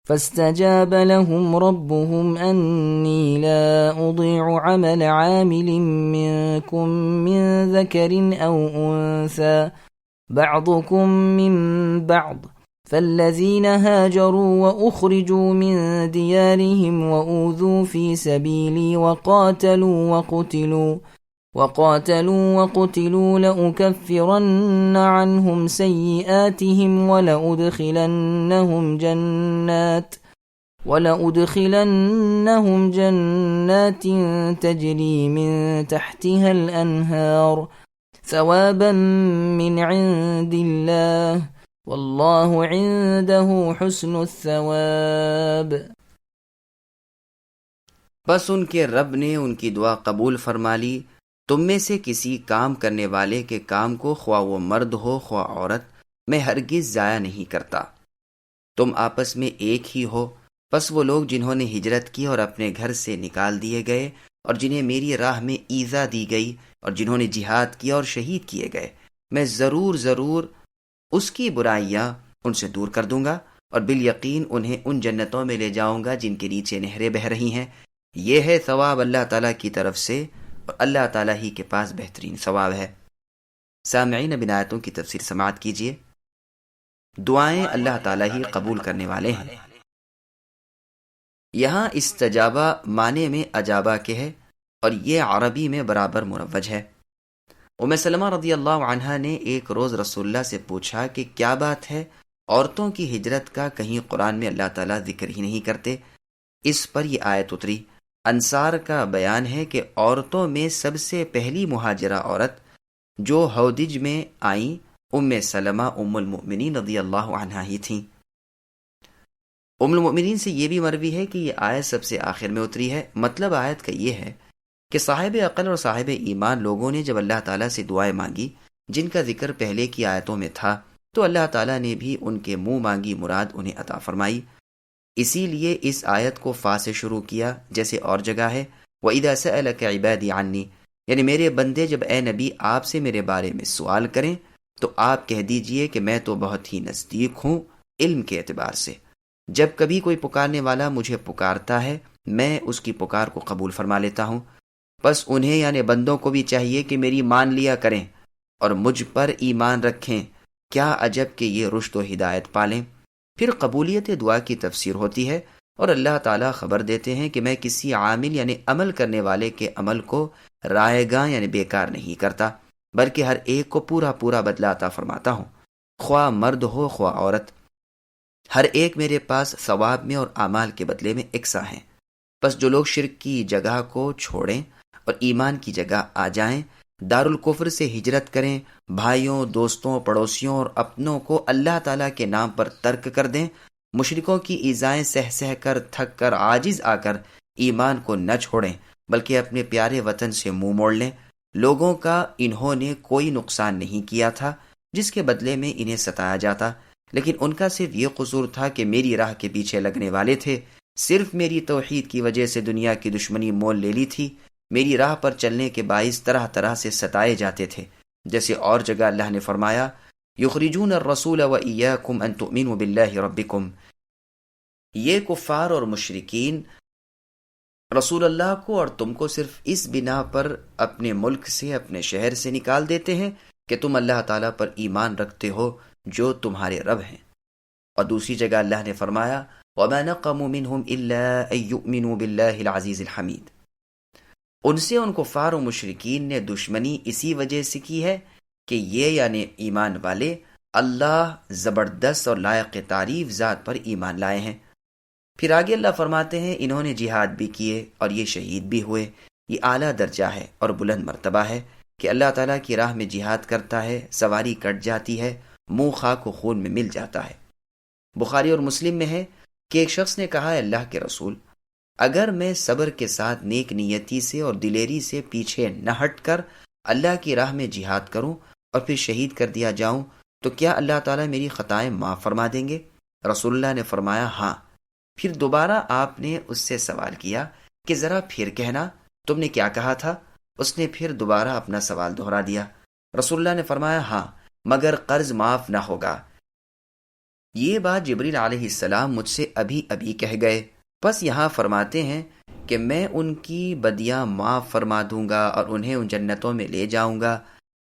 فاستجاب لهم ربهم أني لا أضيع عمل عامل منكم من ذكر أو أنثى بعضكم من بعض فالذين هاجروا وأخرجوا من ديارهم وأوذوا في سبيلي وقاتلوا لأكفرن عنهم سيئاتهم ولأدخلنهم جنات تجري من تحتها الأنهار ثوابا من عند الله والله عنده حسن الثواب۔ بس ان کے رب نے ان کی دعا قبول فرما لی۔ تم میں سے کسی کام کرنے والے کے کام کو خواہ وہ مرد ہو خواہ عورت میں ہرگز ضائع نہیں کرتا۔ تم آپس میں ایک ہی ہو۔ پس وہ لوگ جنہوں نے ہجرت کی اور اپنے گھر سے نکال دیے گئے اور جنہیں میری راہ میں ایذا دی گئی اور جنہوں نے جہاد کیا اور شہید کیے گئے، میں ضرور اس کی برائیاں ان سے دور کر دوں گا اور بالیقین انہیں ان جنتوں میں لے جاؤں گا جن کے نیچے نہریں بہہ رہی ہیں۔ یہ ہے ثواب اللہ تعالیٰ کی طرف سے اور اللہ تعالیٰ ہی کے پاس بہترین ثواب ہے۔ سامعین، اب ان آیتوں کی تفسیر سماعت کیجیے۔ دعائیں اللہ تعالیٰ ہی قبول کرنے والے ہیں۔ یہاں استجابہ معنی میں اجابہ کے ہے اور یہ عربی میں برابر مروج ہے۔ ام سلمہ رضی اللہ عنہا نے ایک روز رسول اللہ سے پوچھا کہ کیا بات ہے، عورتوں کی ہجرت کا کہیں قرآن میں اللہ تعالیٰ ذکر ہی نہیں کرتے؟ اس پر یہ آیت اتری۔ انصار کا بیان ہے کہ عورتوں میں سب سے پہلی مہاجرہ عورت جو ہودج میں آئیں ام سلمہ ام المؤمنین رضی اللہ عنہا ہی تھیں۔ ام المؤمنین سے یہ بھی مروی ہے کہ یہ آیت سب سے آخر میں اتری ہے۔ مطلب آیت کا یہ ہے کہ صاحب عقل اور صاحب ایمان لوگوں نے جب اللہ تعالیٰ سے دعائیں مانگی جن کا ذکر پہلے کی آیتوں میں تھا، تو اللہ تعالیٰ نے بھی ان کے منہ مانگی مراد انہیں عطا فرمائی۔ اسی لیے اس آیت کو فا سے شروع کیا، جیسے اور جگہ ہے وَإِذَا سَأَلَكَ عِبَادِي عَنِّي، یعنی میرے بندے جب اے نبی آپ سے میرے بارے میں سوال کریں تو آپ کہہ دیجئے کہ میں تو بہت ہی نزدیک ہوں علم کے اعتبار سے۔ جب کبھی کوئی پکارنے والا مجھے پکارتا ہے میں اس کی پکار کو قبول فرما لیتا ہوں۔ بس انہیں یعنی بندوں کو بھی چاہیے کہ میری مان لیا کریں اور مجھ پر ایمان رکھیں، کیا عجب کہ یہ رشد و ہدایت پالیں۔ پھر قبولیت دعا کی تفسیر ہوتی ہے اور اللہ تعالیٰ خبر دیتے ہیں کہ میں کسی عامل یعنی عمل کرنے والے کے عمل کو رائے گاں یعنی بیکار نہیں کرتا، بلکہ ہر ایک کو پورا بدلہ عطا فرماتا ہوں، خواہ مرد ہو خواہ عورت، ہر ایک میرے پاس ثواب میں اور اعمال کے بدلے میں یکساں ہیں۔ بس جو لوگ شرک کی جگہ کو چھوڑیں اور ایمان کی جگہ آ جائیں، دارالکفر سے ہجرت کریں، بھائیوں دوستوں پڑوسیوں اور اپنوں کو اللہ تعالیٰ کے نام پر ترک کر دیں، مشرکوں کی ایذائیں سہ کر تھک کر عاجز آ کر ایمان کو نہ چھوڑیں بلکہ اپنے پیارے وطن سے منہ موڑ لیں۔ لوگوں کا انہوں نے کوئی نقصان نہیں کیا تھا جس کے بدلے میں انہیں ستایا جاتا، لیکن ان کا صرف یہ قصور تھا کہ میری راہ کے پیچھے لگنے والے تھے، صرف میری توحید کی وجہ سے دنیا کی دشمنی مول لے لی تھی، میری راہ پر چلنے کے باعث طرح طرح سے ستائے جاتے تھے۔ جیسے اور جگہ اللہ نے فرمایا یخرجون الرسول وإیاکم ان تؤمنوا باللہ ربکم، یہ کفار اور مشرکین رسول اللہ کو اور تم کو صرف اس بنا پر اپنے ملک سے اپنے شہر سے نکال دیتے ہیں کہ تم اللہ تعالیٰ پر ایمان رکھتے ہو جو تمہارے رب ہیں۔ اور دوسری جگہ اللہ نے فرمایا وَمَا نَقَمُوا مِنْهُمْ إِلَّا أَن يُؤْمِنُوا بِاللَّهِ الْعَزِيزِ الْحَمِيدِ، ان سے ان کفار و مشرکین نے دشمنی اسی وجہ سے کی ہے کہ یہ یعنی ایمان والے اللہ زبردست اور لائق تعریف ذات پر ایمان لائے ہیں۔ پھر آگے اللہ فرماتے ہیں انہوں نے جہاد بھی کیے اور یہ شہید بھی ہوئے۔ یہ اعلیٰ درجہ ہے اور بلند مرتبہ ہے کہ اللہ تعالیٰ کی راہ میں جہاد کرتا ہے، سواری کٹ جاتی ہے، منہ خاک و خون میں مل جاتا ہے۔ بخاری اور مسلم میں ہے کہ ایک شخص نے کہا اللہ کے رسول، اگر میں صبر کے ساتھ نیک نیتی سے اور دلیری سے پیچھے نہ ہٹ کر اللہ کی راہ میں جہاد کروں اور پھر شہید کر دیا جاؤں تو کیا اللہ تعالیٰ میری خطائیں معاف فرما دیں گے؟ رسول اللہ نے فرمایا ہاں۔ پھر دوبارہ آپ نے اس سے سوال کیا کہ ذرا پھر کہنا تم نے کیا کہا تھا؟ اس نے پھر دوبارہ اپنا سوال دہرا دیا۔ رسول اللہ نے فرمایا ہاں، مگر قرض معاف نہ ہوگا۔ یہ بات جبریل علیہ السلام مجھ سے ابھی ابھی کہہ گئے، پس یہاں فرماتے ہیں کہ میں ان کی بدیاں معاف فرما دوں گا اور انہیں ان جنتوں میں لے جاؤں گا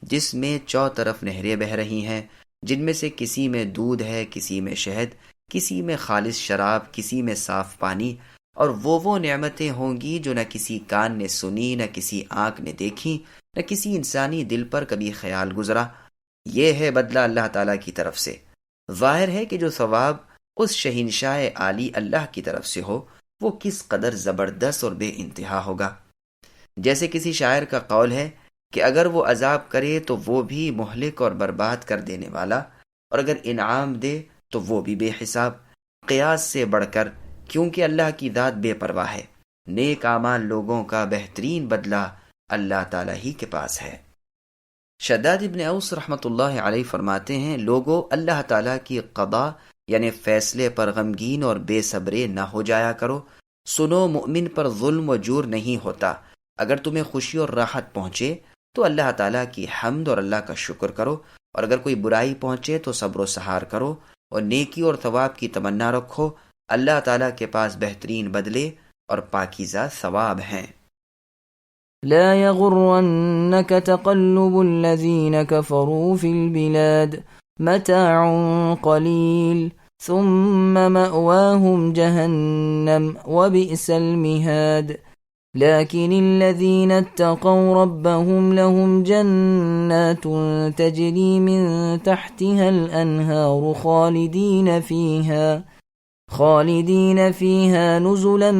جس میں چوطرف نہریں بہہ رہی ہیں، جن میں سے کسی میں دودھ ہے، کسی میں شہد، کسی میں خالص شراب، کسی میں صاف پانی، اور وہ نعمتیں ہوں گی جو نہ کسی کان نے سنی، نہ کسی آنکھ نے دیکھی، نہ کسی انسانی دل پر کبھی خیال گزرا۔ یہ ہے بدلہ اللہ تعالیٰ کی طرف سے۔ ظاہر ہے کہ جو ثواب اس شہنشاہ عالی اللہ کی طرف سے ہو وہ کس قدر زبردست اور بے انتہا ہوگا۔ جیسے کسی شاعر کا قول ہے کہ اگر وہ عذاب کرے تو وہ بھی مہلک اور برباد کر دینے والا، اور اگر انعام دے تو وہ بھی بے حساب، قیاس سے بڑھ کر، کیونکہ اللہ کی ذات بے پرواہ ہے۔ نیک اعمال لوگوں کا بہترین بدلہ اللہ تعالیٰ ہی کے پاس ہے۔ شداد ابن اوس رحمۃ اللہ علیہ فرماتے ہیں، لوگوں اللہ تعالیٰ کی قضا یعنی فیصلے پر غمگین اور بے صبرے نہ ہو جایا کرو۔ سنو، مؤمن پر ظلم و جور نہیں ہوتا۔ اگر تمہیں خوشی اور راحت پہنچے تو اللہ تعالیٰ کی حمد اور اللہ کا شکر کرو، اور اگر کوئی برائی پہنچے تو صبر و سحار کرو اور نیکی اور ثواب کی تمنا رکھو۔ اللہ تعالیٰ کے پاس بہترین بدلے اور پاکیزہ ثواب ہیں۔ لا يغرنك تقلب الذين كفروا في البلاد متاع قليل ثم مأواهم جهنم وبئس المهاد لكن الذين اتقوا ربهم لهم جنات تجري من تحتها الأنهار خالدين فيها نزلا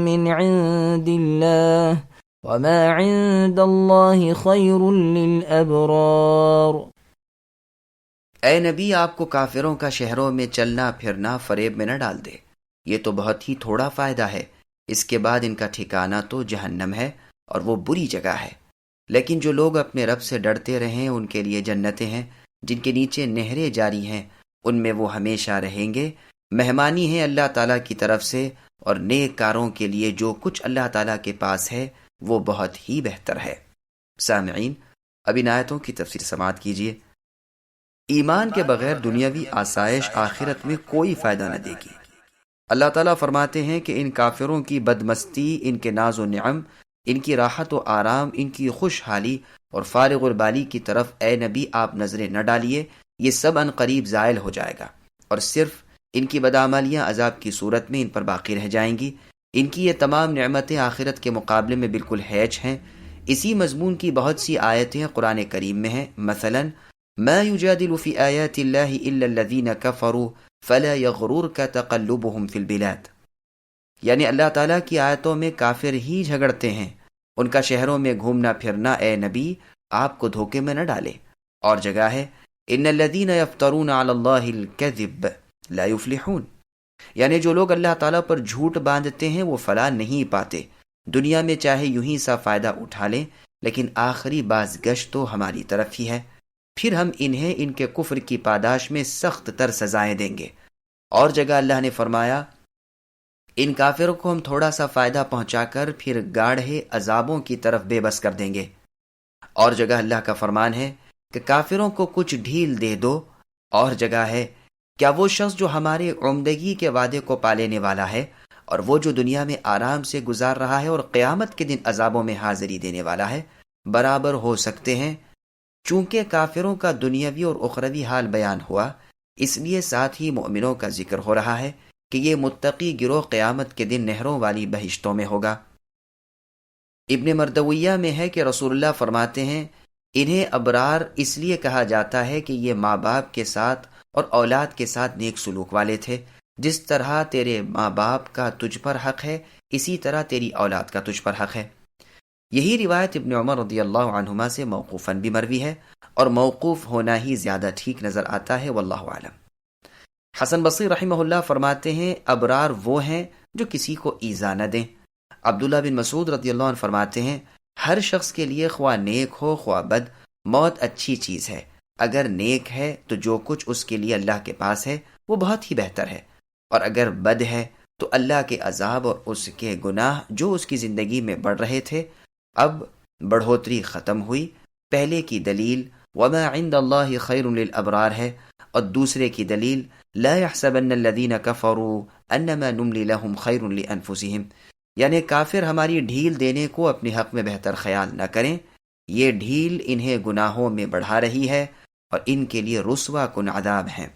من عند الله وما عند الله خير للأبرار۔ اے نبی، آپ کو کافروں کا شہروں میں چلنا پھرنا فریب میں نہ ڈال دے، یہ تو بہت ہی تھوڑا فائدہ ہے، اس کے بعد ان کا ٹھکانہ تو جہنم ہے اور وہ بری جگہ ہے۔ لیکن جو لوگ اپنے رب سے ڈرتے رہیں ان کے لیے جنتیں ہیں جن کے نیچے نہریں جاری ہیں، ان میں وہ ہمیشہ رہیں گے۔ مہمانی ہے اللہ تعالیٰ کی طرف سے، اور نیک کاروں کے لیے جو کچھ اللہ تعالیٰ کے پاس ہے وہ بہت ہی بہتر ہے۔ سامعین، اب ان آیتوں کی تفسیر سماعت کیجیے۔ ایمان کے بغیر دنیاوی آسائش آخرت میں کوئی فائدہ نہ دے گی۔ اللہ تعالیٰ فرماتے ہیں کہ ان کافروں کی بدمستی، ان کے ناز و نعم، ان کی راحت و آرام، ان کی خوشحالی اور فارغ البالی کی طرف اے نبی آپ نظریں نہ ڈالیے، یہ سب ان قریب زائل ہو جائے گا، اور صرف ان کی بدعمالیاں عذاب کی صورت میں ان پر باقی رہ جائیں گی۔ ان کی یہ تمام نعمتیں آخرت کے مقابلے میں بالکل ہیچ ہیں۔ اسی مضمون کی بہت سی آیتیں قرآن کریم میں ہیں، مثلاً ما يجادل في آيات الله إلا الذين كفروا فلا يغررك تقلبهم في البلاد، یعنی اللہ تعالیٰ کی آیتوں میں کافر ہی جھگڑتے ہیں، ان کا شہروں میں گھومنا پھرنا اے نبی آپ کو دھوکے میں نہ ڈالے۔ اور جگہ ہے ان الذين يفترون على الله الكذب لا يفلحون، یعنی جو لوگ اللہ تعالیٰ پر جھوٹ باندھتے ہیں وہ فلاح نہیں پاتے۔ دنیا میں چاہے یوں ہی سا فائدہ اٹھا لیں، لیکن آخری بازگشت تو ہماری طرف ہی ہے، پھر ہم انہیں ان کے کفر کی پاداش میں سخت تر سزائیں دیں گے۔ اور جگہ اللہ نے فرمایا ان کافروں کو ہم تھوڑا سا فائدہ پہنچا کر پھر گاڑھے عذابوں کی طرف بے بس کر دیں گے۔ اور جگہ اللہ کا فرمان ہے کہ کافروں کو کچھ ڈھیل دے دو۔ اور جگہ ہے کیا وہ شخص جو ہمارے عمدگی کے وعدے کو پالینے والا ہے اور وہ جو دنیا میں آرام سے گزار رہا ہے اور قیامت کے دن عذابوں میں حاضری دینے والا ہے، برابر ہو سکتے ہیں؟ چونکہ کافروں کا دنیاوی اور اخروی حال بیان ہوا، اس لیے ساتھ ہی مومنوں کا ذکر ہو رہا ہے کہ یہ متقی گروہ قیامت کے دن نہروں والی بہشتوں میں ہوگا۔ ابن مردویہ میں ہے کہ رسول اللہ فرماتے ہیں انہیں ابرار اس لیے کہا جاتا ہے کہ یہ ماں باپ کے ساتھ اور اولاد کے ساتھ نیک سلوک والے تھے۔ جس طرح تیرے ماں باپ کا تجھ پر حق ہے، اسی طرح تیری اولاد کا تجھ پر حق ہے۔ یہی روایت ابن عمر رضی اللہ عنہما سے موقوفاً بھی مروی ہے، اور موقوف ہونا ہی زیادہ ٹھیک نظر آتا ہے، واللہ اعلم۔ حسن بصری رحمہ اللہ فرماتے ہیں ابرار وہ ہیں جو کسی کو ایذا نہ دیں۔ عبداللہ بن مسعود رضی اللہ عنہ فرماتے ہیں ہر شخص کے لیے خواہ نیک ہو خواہ بد، موت اچھی چیز ہے۔ اگر نیک ہے تو جو کچھ اس کے لیے اللہ کے پاس ہے وہ بہت ہی بہتر ہے، اور اگر بد ہے تو اللہ کے عذاب اور اس کے گناہ جو اس کی زندگی میں بڑھ رہے تھے اب بڑھوتری ختم ہوئی۔ پہلے کی دلیل وما عند اللہ خیر للابرار ہے، اور دوسرے کی دلیل لا يحسبن الذين كفروا انما نملي لهم خير لانفسهم، یعنی کافر ہماری ڈھیل دینے کو اپنے حق میں بہتر خیال نہ کریں، یہ ڈھیل انہیں گناہوں میں بڑھا رہی ہے اور ان کے لیے رسوا کن عذاب ہے۔